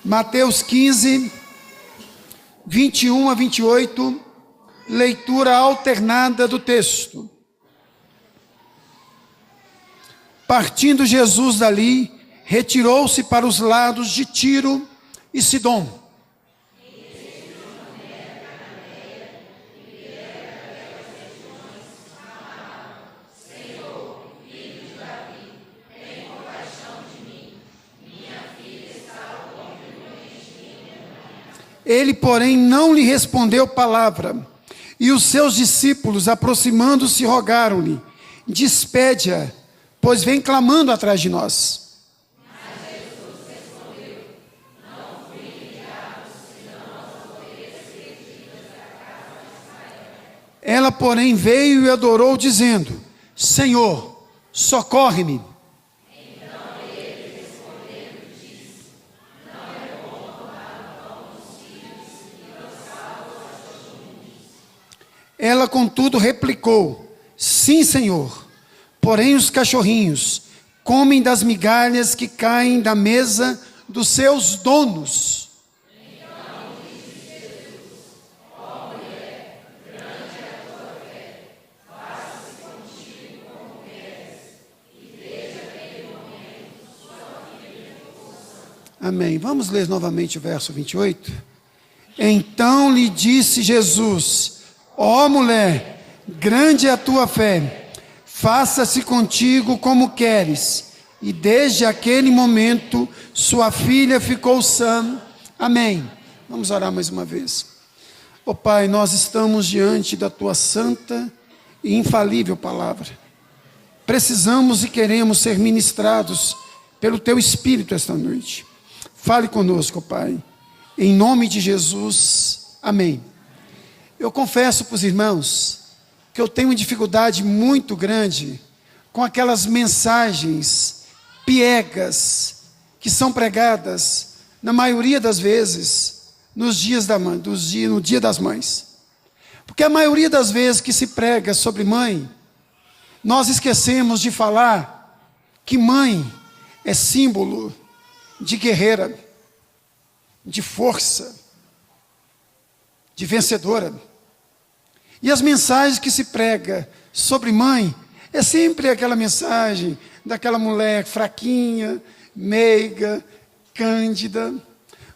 Mateus 15, 21 a 28, leitura alternada do texto. Partindo Jesus dali, retirou-se para os lados de Tiro e Sidom. Ele, porém, não lhe respondeu palavra. E os seus discípulos, aproximando-se, rogaram-lhe: despede-a, pois vem clamando atrás de nós. Mas Jesus respondeu: não fui enviado, senão às ovelhas perdidas da casa de Israel. Ela, porém, veio e adorou, dizendo: Senhor, socorre-me. Ela, contudo, replicou: sim, Senhor, porém os cachorrinhos comem das migalhas que caem da mesa dos seus donos. Então disse Jesus: ó mulher, grande é a tua fé, faça-se contigo como queres, e desde aquele momento sua filha ficou sã. Amém. Vamos ler novamente o verso 28. Então lhe disse Jesus: ó mulher, grande é a tua fé, faça-se contigo como queres. E desde aquele momento, sua filha ficou sã. Amém. Vamos orar mais uma vez. Ó Pai, nós estamos diante da tua santa e infalível palavra. Precisamos e queremos ser ministrados pelo teu Espírito esta noite. Fale conosco, Pai. Em nome de Jesus. Amém. Eu confesso para os irmãos que eu tenho uma dificuldade muito grande com aquelas mensagens piegas que são pregadas, na maioria das vezes, no dia das mães. Porque a maioria das vezes que se prega sobre mãe, nós esquecemos de falar que mãe é símbolo de guerreira, de força, de vencedora. E as mensagens que se prega sobre mãe, é sempre aquela mensagem daquela mulher fraquinha, meiga, cândida.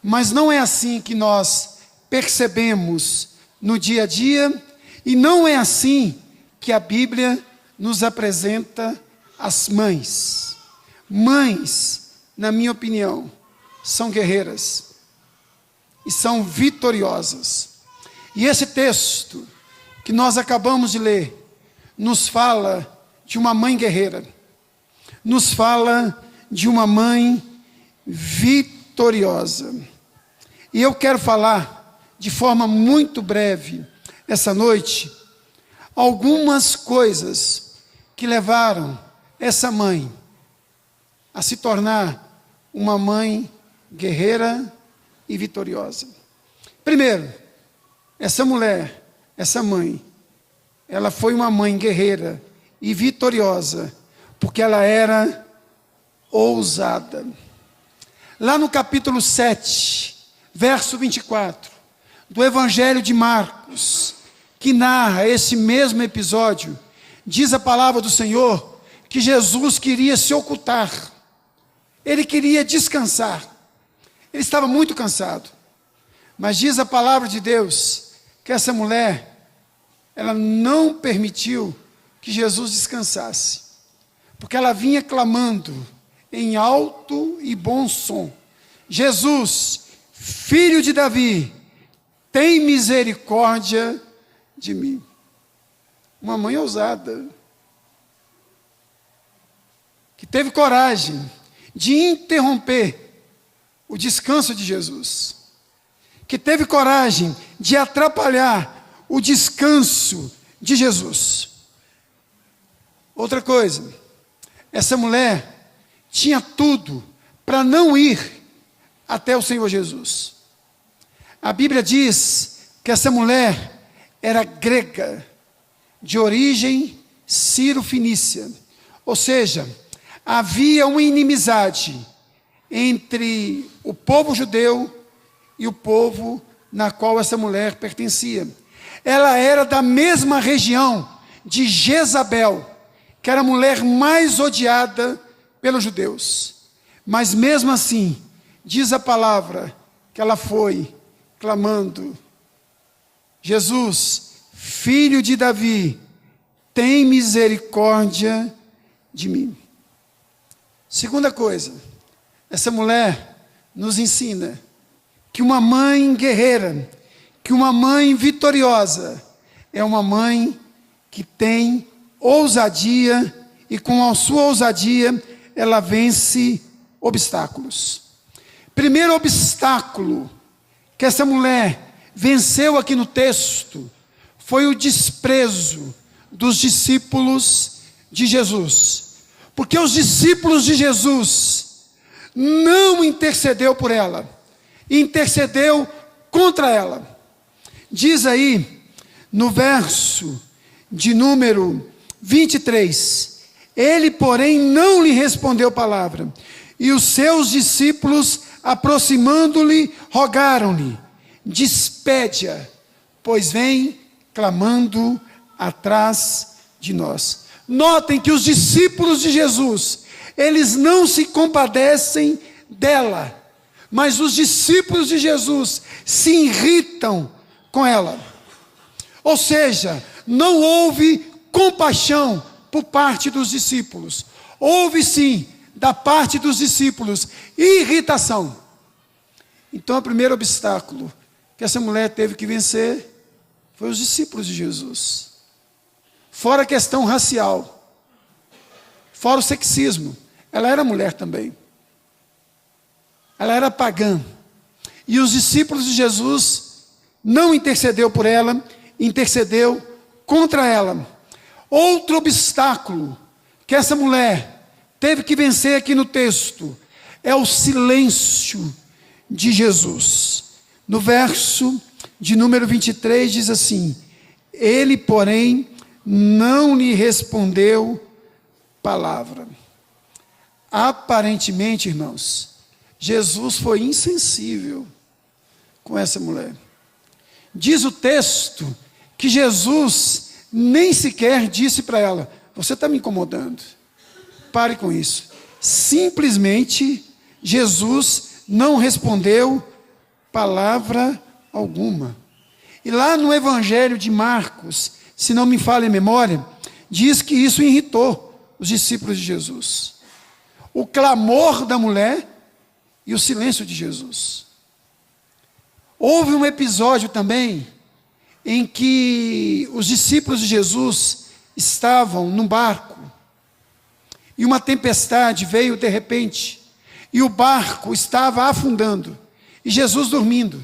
Mas não é assim que nós percebemos no dia a dia, e não é assim que a Bíblia nos apresenta as mães. Mães, na minha opinião, são guerreiras e são vitoriosas. E esse texto que nós acabamos de ler nos fala de uma mãe guerreira, nos fala de uma mãe vitoriosa. E eu quero falar de forma muito breve essa noite algumas coisas que levaram essa mãe a se tornar uma mãe guerreira e vitoriosa. Primeiro, essa mulher, essa mãe, ela foi uma mãe guerreira e vitoriosa, porque ela era ousada. Lá no capítulo 7, verso 24, do Evangelho de Marcos, que narra esse mesmo episódio, diz a palavra do Senhor que Jesus queria se ocultar, ele queria descansar, ele estava muito cansado, mas diz a palavra de Deus que essa mulher, ela não permitiu que Jesus descansasse, porque ela vinha clamando em alto e bom som: Jesus, filho de Davi, tem misericórdia de mim. Uma mãe ousada, que teve coragem de interromper o descanso de Jesus, que teve coragem de atrapalhar o descanso de Jesus. Outra coisa, essa mulher tinha tudo para não ir até o Senhor Jesus. A Bíblia diz que essa mulher era grega, de origem sírio-fenícia, ou seja, havia uma inimizade entre o povo judeu e o povo na qual essa mulher pertencia. Ela era da mesma região de Jezabel, que era a mulher mais odiada pelos judeus. Mas mesmo assim, diz a palavra que ela foi clamando: Jesus, filho de Davi, tem misericórdia de mim. Segunda coisa, essa mulher nos ensina que uma mãe guerreira, que uma mãe vitoriosa, é uma mãe que tem ousadia, e com a sua ousadia ela vence obstáculos. Primeiro obstáculo que essa mulher venceu aqui no texto foi o desprezo dos discípulos de Jesus. Porque os discípulos de Jesus não intercedeu por ela, intercedeu contra ela. Diz aí no verso de número 23, ele, porém, não lhe respondeu palavra, e os seus discípulos, aproximando-lhe, rogaram-lhe: despede-a, pois vem clamando atrás de nós. Notem que os discípulos de Jesus, eles não se compadecem dela, mas os discípulos de Jesus se irritam com ela. Ou seja, não houve compaixão por parte dos discípulos. Houve sim, da parte dos discípulos, irritação. Então, o primeiro obstáculo que essa mulher teve que vencer foi os discípulos de Jesus. Fora a questão racial, fora o sexismo. Ela era mulher também. Ela era pagã. E os discípulos de Jesus não intercedeu por ela, intercedeu contra ela. Outro obstáculo que essa mulher teve que vencer aqui no texto é o silêncio de Jesus. No verso de número 23 diz assim: ele, porém, não lhe respondeu palavra. Aparentemente, irmãos, Jesus foi insensível com essa mulher. Diz o texto que Jesus nem sequer disse para ela: você está me incomodando, pare com isso. Simplesmente, Jesus não respondeu palavra alguma. E lá no Evangelho de Marcos, se não me falha a memória, diz que isso irritou os discípulos de Jesus. O clamor da mulher e o silêncio de Jesus. Houve um episódio também em que os discípulos de Jesus estavam num barco e uma tempestade veio de repente e o barco estava afundando e Jesus dormindo.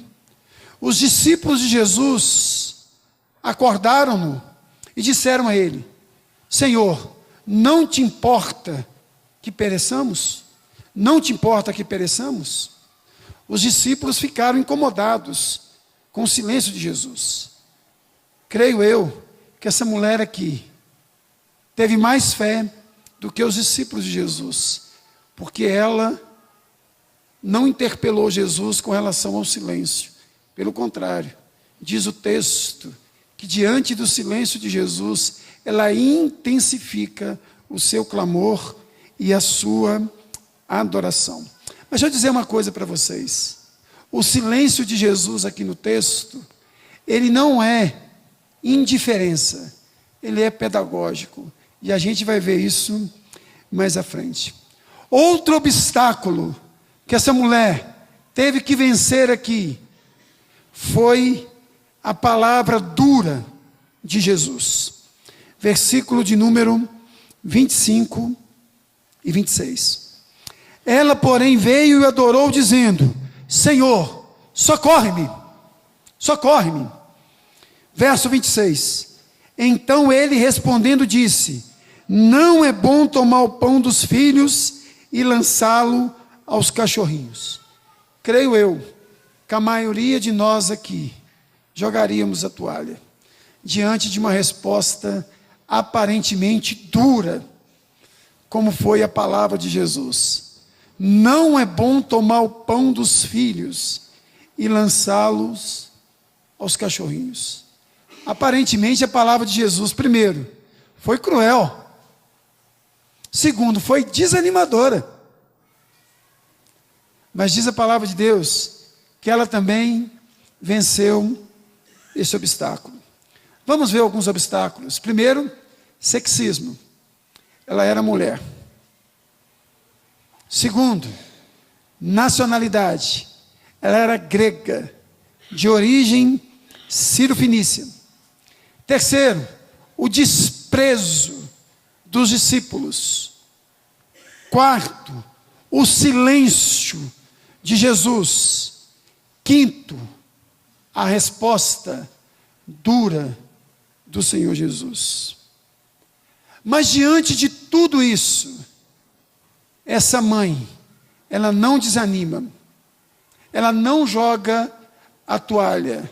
Os discípulos de Jesus acordaram-no e disseram a ele: Senhor, não te importa que pereçamos? Não te importa que pereçamos? Os discípulos ficaram incomodados com o silêncio de Jesus. Creio eu que essa mulher aqui teve mais fé do que os discípulos de Jesus, porque ela não interpelou Jesus com relação ao silêncio. Pelo contrário, diz o texto que diante do silêncio de Jesus, ela intensifica o seu clamor e a sua adoração. Mas deixa eu dizer uma coisa para vocês. O silêncio de Jesus aqui no texto, ele não é indiferença, ele é pedagógico. E a gente vai ver isso mais à frente. Outro obstáculo que essa mulher teve que vencer aqui foi a palavra dura de Jesus. Versículo de número 25 e 26. Ela, porém, veio e adorou, dizendo: Senhor, socorre-me, socorre-me. Verso 26. Então ele respondendo disse: não é bom tomar o pão dos filhos e lançá-lo aos cachorrinhos. Creio eu que a maioria de nós aqui jogaríamos a toalha diante de uma resposta aparentemente dura, como foi a palavra de Jesus. não é bom tomar o pão dos filhos e lançá-los aos cachorrinhos. Aparentemente, a palavra de Jesus, primeiro, foi cruel. Segundo, foi desanimadora. Mas diz a palavra de Deus que ela também venceu esse obstáculo. Vamos ver alguns obstáculos. Primeiro, sexismo. Ela era mulher. Segundo, nacionalidade. Ela era grega, de origem sírio-fenícia. Terceiro, o desprezo dos discípulos. Quarto, o silêncio de Jesus. Quinto, a resposta dura do Senhor Jesus. Mas diante de tudo isso, essa mãe, ela não desanima, ela não joga a toalha.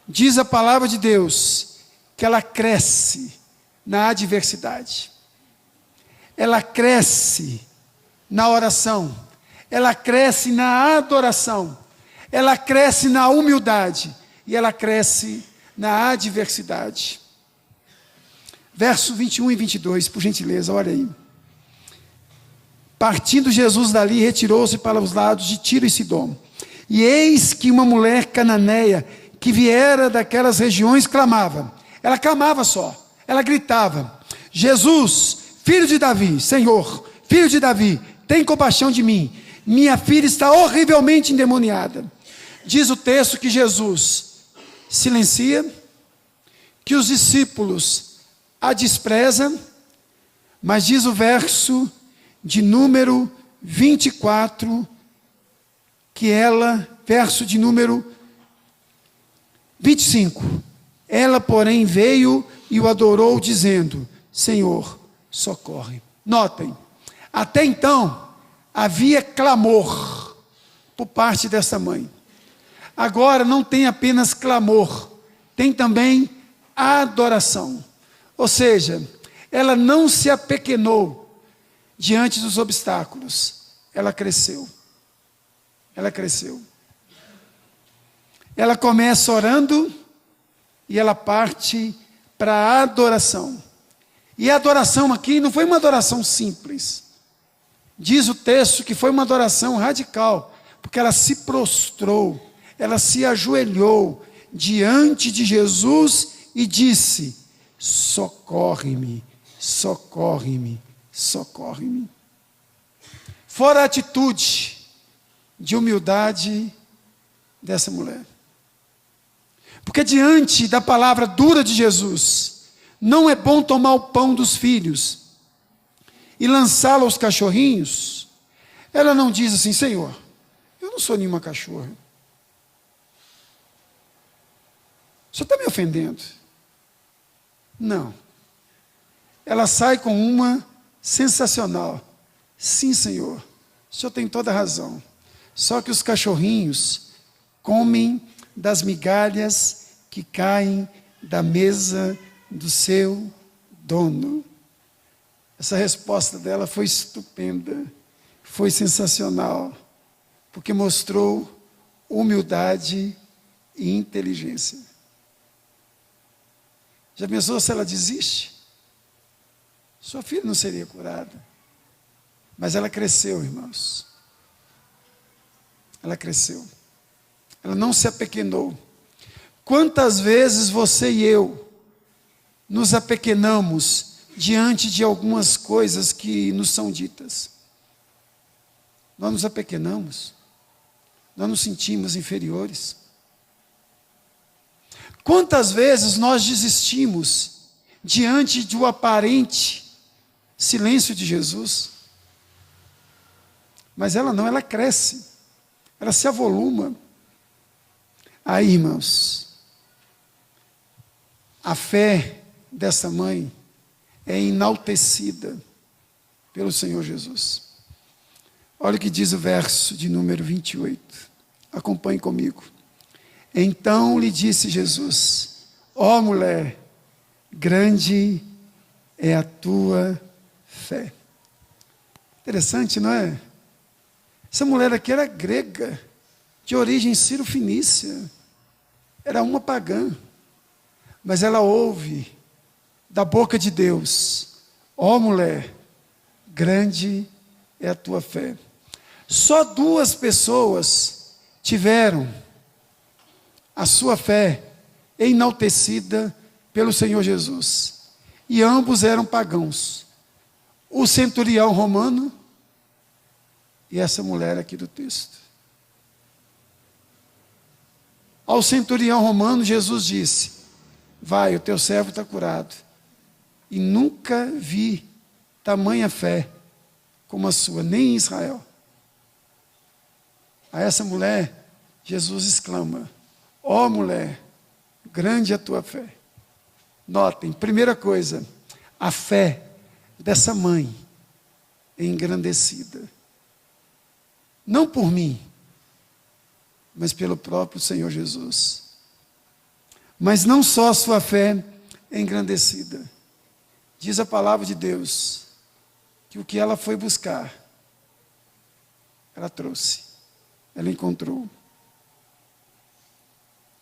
Diz a palavra de Deus que ela cresce na adversidade, ela cresce na oração, ela cresce na adoração, ela cresce na humildade e ela cresce na adversidade. Verso 21 e 22, por gentileza, olha aí. Partindo Jesus dali, retirou-se para os lados de Tiro e Sidom. E eis que uma mulher cananeia, que viera daquelas regiões, clamava. Ela clamava só, ela gritava: Jesus, filho de Davi, Senhor, filho de Davi, tem compaixão de mim. Minha filha está horrivelmente endemoniada. Diz o texto que Jesus silencia, que os discípulos a desprezam, mas diz o verso de número 24, que ela, verso de número 25, ela, porém, veio e o adorou, dizendo: Senhor, socorre. Notem, até então, havia clamor por parte dessa mãe. Agora não tem apenas clamor, tem também adoração. Ou seja, ela não se apequenou diante dos obstáculos, ela cresceu. Ela cresceu. Ela começa orando e ela parte para a adoração. E a adoração aqui não foi uma adoração simples. Diz o texto que foi uma adoração radical, porque ela se prostrou, ela se ajoelhou diante de Jesus e disse: socorre-me, socorre-me, socorre-me. Fora a atitude de humildade dessa mulher. Porque diante da palavra dura de Jesus, não é bom tomar o pão dos filhos e lançá-lo aos cachorrinhos. Ela não diz assim: Senhor, eu não sou nenhuma cachorra. O senhor está me ofendendo? Não. Ela sai com uma sensacional: sim, Senhor, o senhor tem toda a razão. Só que os cachorrinhos comem das migalhas que caem da mesa do seu dono. Essa resposta dela foi estupenda, foi sensacional, porque mostrou humildade e inteligência. Já pensou se ela desiste? Sua filha não seria curada. Mas ela cresceu, irmãos. Ela cresceu. Ela não se apequenou. Quantas vezes você e eu nos apequenamos diante de algumas coisas que nos são ditas? Nós nos apequenamos. Nós nos sentimos inferiores. Quantas vezes nós desistimos diante do aparente silêncio de Jesus? Mas ela não, ela cresce, ela se avoluma. Aí, irmãos, a fé dessa mãe é enaltecida pelo Senhor Jesus. Olha o que diz o verso de número 28. Acompanhe comigo. Então lhe disse Jesus: ó mulher, grande é a tua fé. Interessante, não é? Essa mulher aqui era grega, de origem sírio-fenícia. Era uma pagã. Mas ela ouve da boca de Deus: ó mulher, grande é a tua fé. Só 2 pessoas tiveram a sua fé enaltecida pelo Senhor Jesus. E ambos eram pagãos. O centurião romano e essa mulher aqui do texto. Ao centurião romano, Jesus disse: vai, o teu servo está curado. E nunca vi tamanha fé como a sua, nem em Israel. A essa mulher, Jesus exclama: ó mulher, grande é a tua fé. Notem, primeira coisa, a fé dessa mãe é engrandecida. Não por mim, mas pelo próprio Senhor Jesus. Mas não só a sua fé é engrandecida. Diz a palavra de Deus que o que ela foi buscar, ela trouxe, ela encontrou.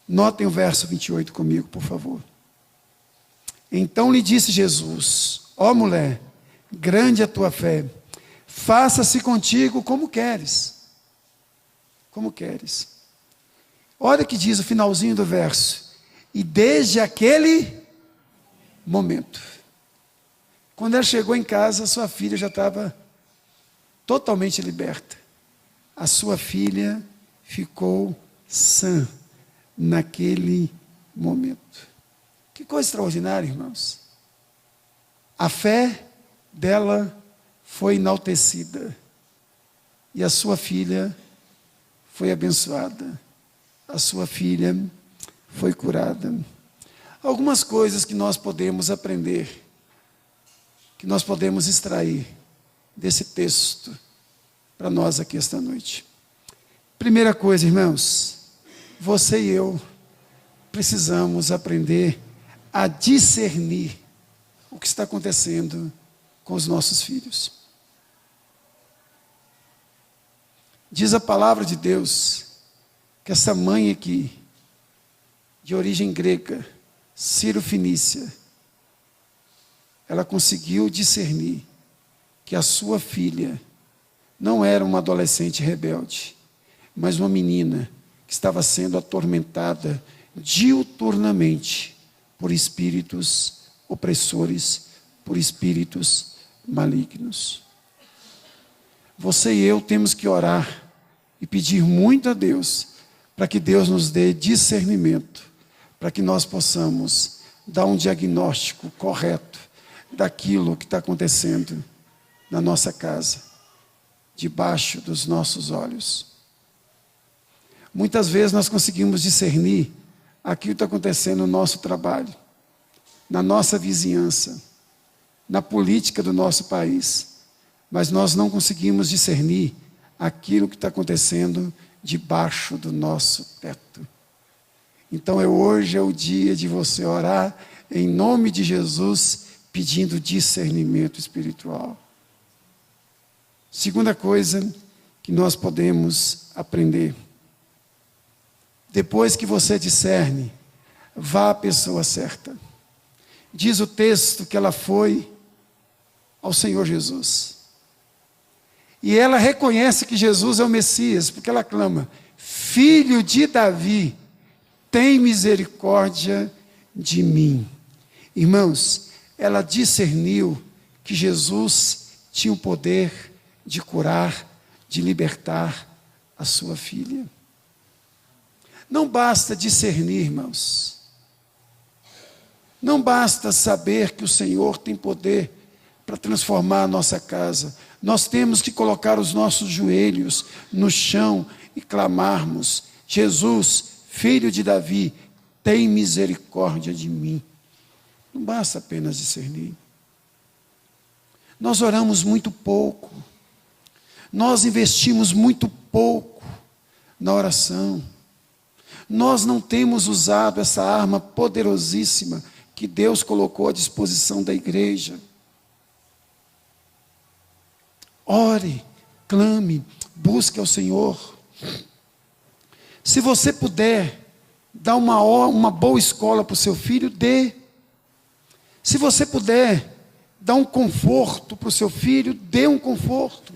Notem o verso 28 comigo, por favor. Então lhe disse Jesus: ó mulher, grande é a tua fé, faça-se contigo como queres. Como queres. Olha o que diz o finalzinho do verso: e desde aquele momento, quando ela chegou em casa, sua filha já estava totalmente liberta. A sua filha ficou sã naquele momento. Que coisa extraordinária, irmãos. A fé dela foi enaltecida e a sua filha foi abençoada. A sua filha foi curada. Algumas coisas que nós podemos aprender, que nós podemos extrair desse texto para nós aqui esta noite. Primeira coisa, irmãos, você e eu precisamos aprender a discernir o que está acontecendo com os nossos filhos. Diz a palavra de Deus que essa mãe aqui, de origem grega, sírio-fenícia, ela conseguiu discernir que a sua filha não era uma adolescente rebelde, mas uma menina que estava sendo atormentada diuturnamente por espíritos opressores, por espíritos malignos. Você e eu temos que orar e pedir muito a Deus para que Deus nos dê discernimento, para que nós possamos dar um diagnóstico correto daquilo que está acontecendo na nossa casa, debaixo dos nossos olhos. Muitas vezes nós conseguimos discernir aquilo que está acontecendo no nosso trabalho, na nossa vizinhança, na política do nosso país, mas nós não conseguimos discernir aquilo que está acontecendo debaixo do nosso teto. Então hoje é o dia de você orar em nome de Jesus, pedindo discernimento espiritual. Segunda coisa que nós podemos aprender: depois que você discerne, vá à pessoa certa. Diz o texto que ela foi ao Senhor Jesus. E ela reconhece que Jesus é o Messias, porque ela clama: Filho de Davi, tem misericórdia de mim. Irmãos, ela discerniu que Jesus tinha o poder de curar, de libertar a sua filha. Não basta discernir, irmãos. Não basta saber que o Senhor tem poder para transformar a nossa casa. Nós temos que colocar os nossos joelhos no chão e clamarmos: Jesus, Filho de Davi, tem misericórdia de mim. Não basta apenas discernir. Nós oramos muito pouco. Nós investimos muito pouco na oração. Nós não temos usado essa arma poderosíssima que Deus colocou à disposição da igreja. Ore, clame, busque ao Senhor. Se você puder dar uma boa escola para o seu filho, dê. Se você puder dar um conforto para o seu filho, dê um conforto.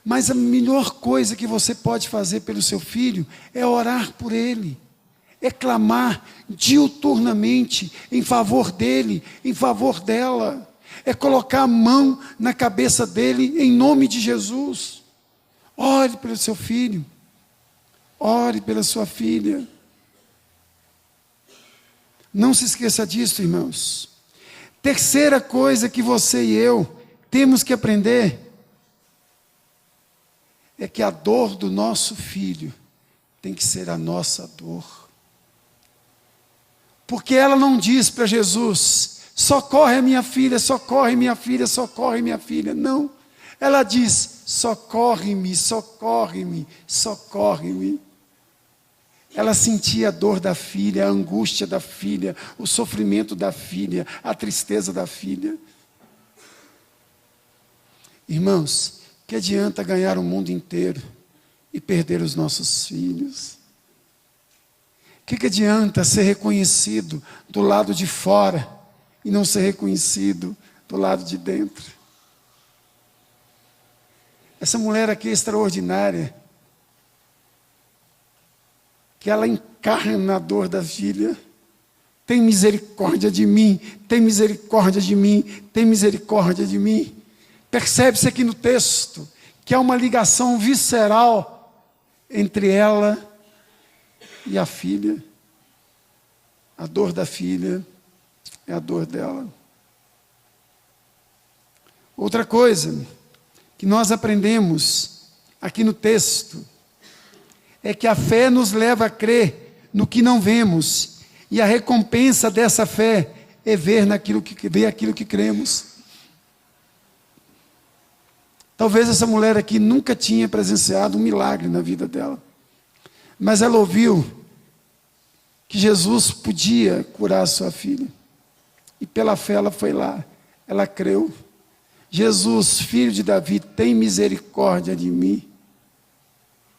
Mas a melhor coisa que você pode fazer pelo seu filho é orar por ele, é clamar diuturnamente em favor dele, em favor dela, é colocar a mão na cabeça dele em nome de Jesus. Ore pelo seu filho, ore pela sua filha. Não se esqueça disso, irmãos. Terceira coisa que você e eu temos que aprender é que a dor do nosso filho tem que ser a nossa dor. Porque ela não diz para Jesus: socorre a minha filha, socorre minha filha, socorre minha filha. Não. Ela diz: socorre-me, socorre-me, socorre-me. Ela sentia a dor da filha, a angústia da filha, o sofrimento da filha, a tristeza da filha. Irmãos, que adianta ganhar o mundo inteiro e perder os nossos filhos? Que adianta ser reconhecido do lado de fora e não ser reconhecido do lado de dentro? Essa mulher aqui é extraordinária, que ela encarna a dor da filha. Tem misericórdia de mim, tem misericórdia de mim, tem misericórdia de mim. Percebe-se aqui no texto que há uma ligação visceral entre ela e a filha. A dor da filha é a dor dela. Outra coisa que nós aprendemos aqui no texto é que a fé nos leva a crer no que não vemos, e a recompensa dessa fé é ver aquilo que cremos. Talvez essa mulher aqui nunca tinha presenciado um milagre na vida dela, mas ela ouviu que Jesus podia curar a sua filha, e pela fé ela foi lá, ela creu. Jesus, filho de Davi, tem misericórdia de mim.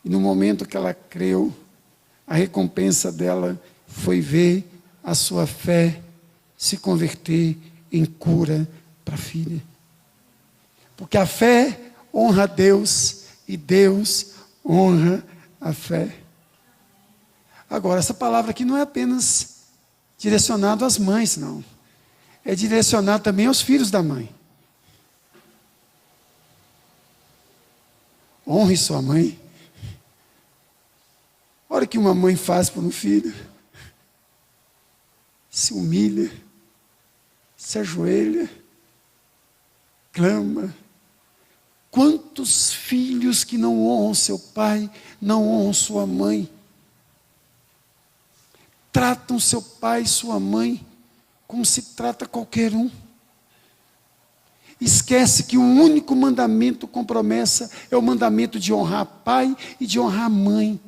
E no momento que ela creu, a recompensa dela foi ver a sua fé se converter em cura para a filha. Porque a fé honra a Deus e Deus honra a fé. Agora, essa palavra aqui não é apenas direcionada às mães, não. É direcionada também aos filhos da mãe. Honre sua mãe. Olha o que uma mãe faz por um filho. Se humilha, se ajoelha, clama. Quantos filhos que não honram seu pai, não honram sua mãe, tratam seu pai e sua mãe como se trata qualquer um. Esquece que o único mandamento com promessa é o mandamento de honrar pai e de honrar mãe.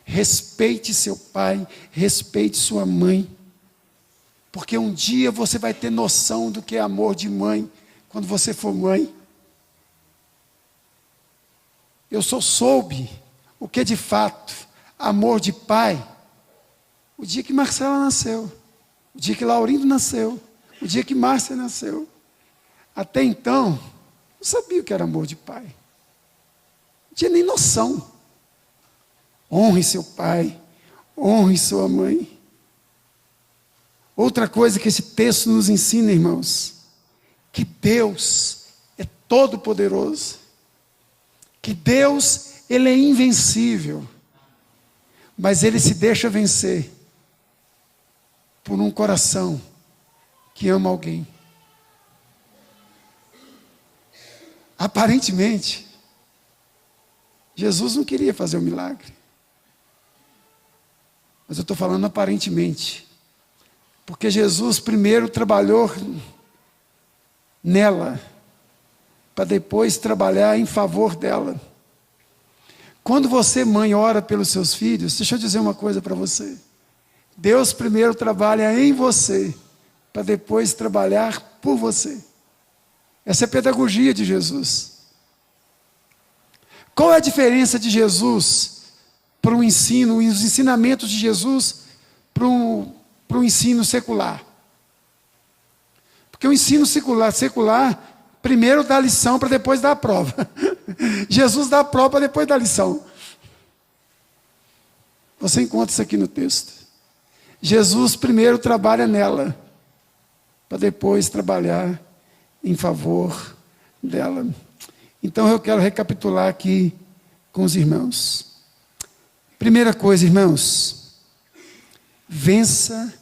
Respeite seu pai, respeite sua mãe, porque um dia você vai ter noção do que é amor de mãe, quando você for mãe. Eu só soube o que é de fato amor de pai o dia que Marcela nasceu, o dia que Laurindo nasceu, o dia que Márcia nasceu. Até então, não sabia o que era amor de pai, não tinha nem noção. Honre seu pai, honre sua mãe. Outra coisa que esse texto nos ensina, irmãos, que Deus é todo poderoso, que Deus, Ele é invencível, mas Ele se deixa vencer por um coração que ama alguém. Aparentemente, Jesus não queria fazer o milagre. Mas eu estou falando aparentemente. Porque Jesus primeiro trabalhou nela, para depois trabalhar em favor dela. Quando você, mãe, ora pelos seus filhos, deixa eu dizer uma coisa para você. Deus primeiro trabalha em você, para depois trabalhar por você. Essa é a pedagogia de Jesus. Qual é a diferença de Jesus para o ensino, os ensinamentos de Jesus para o ensino secular? Porque o ensino secular primeiro dá a lição para depois dar a prova. Jesus dá a prova para depois dar a lição. Você encontra isso aqui no texto. Jesus primeiro trabalha nela, para depois trabalhar em favor dela. Então eu quero recapitular aqui com os irmãos. Primeira coisa, irmãos, vença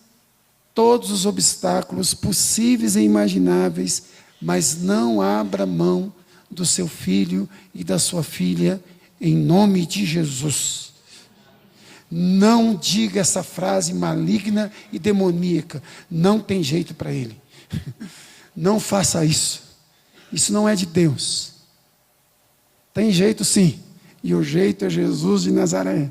todos os obstáculos possíveis e imagináveis, mas não abra mão do seu filho e da sua filha, em nome de Jesus. Não diga essa frase maligna e demoníaca, não tem jeito para ele. Não faça isso. Isso não é de Deus. Tem jeito sim, e o jeito é Jesus de Nazaré.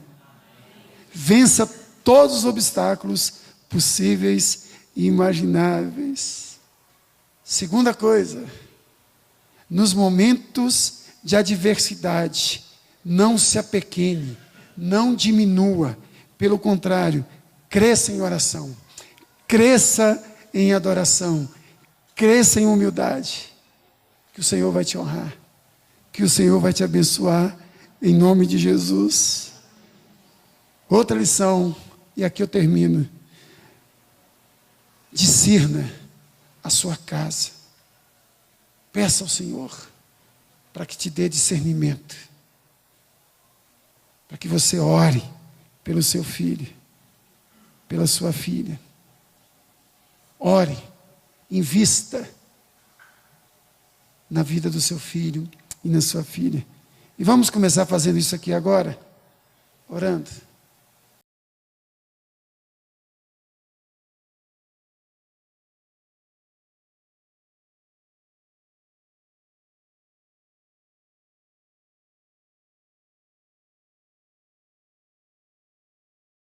Vença todos os obstáculos possíveis e imagináveis. Segunda coisa, nos momentos de adversidade, não se apequene, não diminua, pelo contrário, cresça em oração, cresça em adoração, cresça em humildade, que o Senhor vai te honrar, que o Senhor vai te abençoar, em nome de Jesus. Outra lição, e aqui eu termino. Discirna a sua casa. Peça ao Senhor para que te dê discernimento, para que você ore pelo seu filho, pela sua filha. Ore, invista na vida do seu filho e na sua filha. E vamos começar fazendo isso aqui agora, orando.